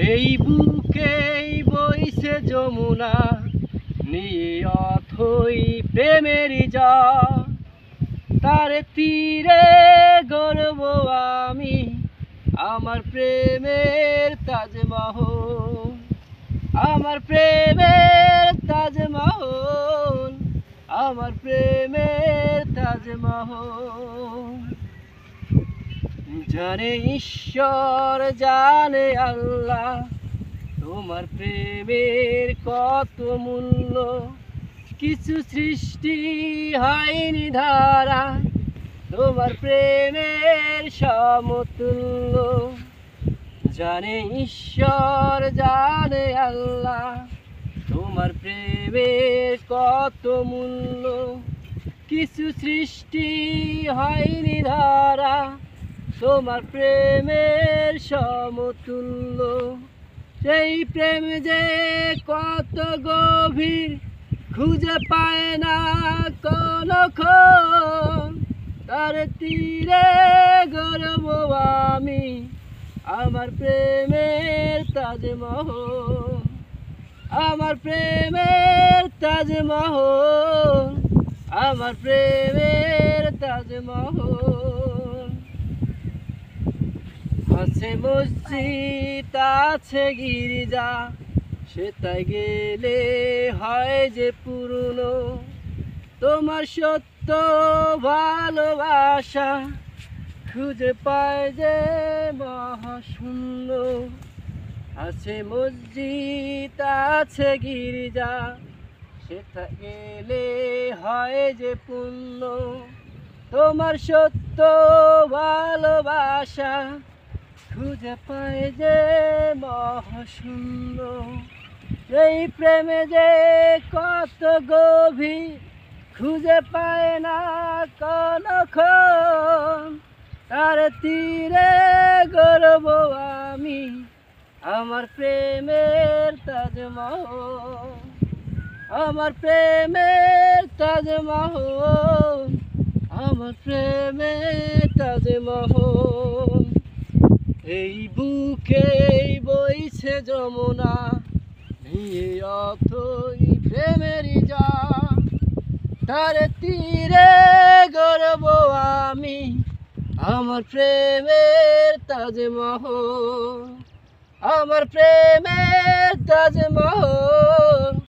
এই বুকেই বইছে যমুনা নিয়ে অথই প্রেমের যা তার তীরে গড়ব আমি আমার প্রেমের তাজমহল, আমার প্রেমের তাজমহল, আমার প্রেমের তাজমহল। জানে ঈশ্বর জানে আল্লাহ তোমার প্রেমের কত মূল্য, কিছু সৃষ্টি হয়নি ধারা তোমার প্রেমের সমতুল্য। জানে ঈশ্বর জানে আল্লাহ তোমার প্রেমের কত মূল্য, কিছু সৃষ্টি হয়নি ধারা তোমার প্রেমের সমতুল্য। সেই প্রেম যে কত গভীর খুঁজে পায় না কোনক্ষণ, তার তীরে গড়ব আমি আমার প্রেমের তাজমহল, আমার প্রেমের তাজমহল, আমার প্রেমের তাজমহল। আছে মসজিদ আছে গির্জা সেটাই গেলে হয় যে পুরনো, তোমার সত্য ভালোবাসা খুঁজে পায় যে মহাশূন্য। আছে মসজিদ আছে গির্জা সেটা গেলে হয় যে পূর্ণ, তোমার সত্য ভালোবাসা খুঁজে পায় যে মহাশূন্য। এই প্রেমে যে কত গভীর খুঁজে পায় না কোনক্ষণ, তার তীরে গড়ব আমি আমার প্রেমের তাজমহল, আমার প্রেমের তাজমহল, আমার প্রেমের তাজমহল। এই বুকেই বইছে যমুনা নিয়ে অথই প্রেমের যা, তার তীরে গড়ব আমি আমার প্রেমের তাজমহল, আমার প্রেমের তাজমহল,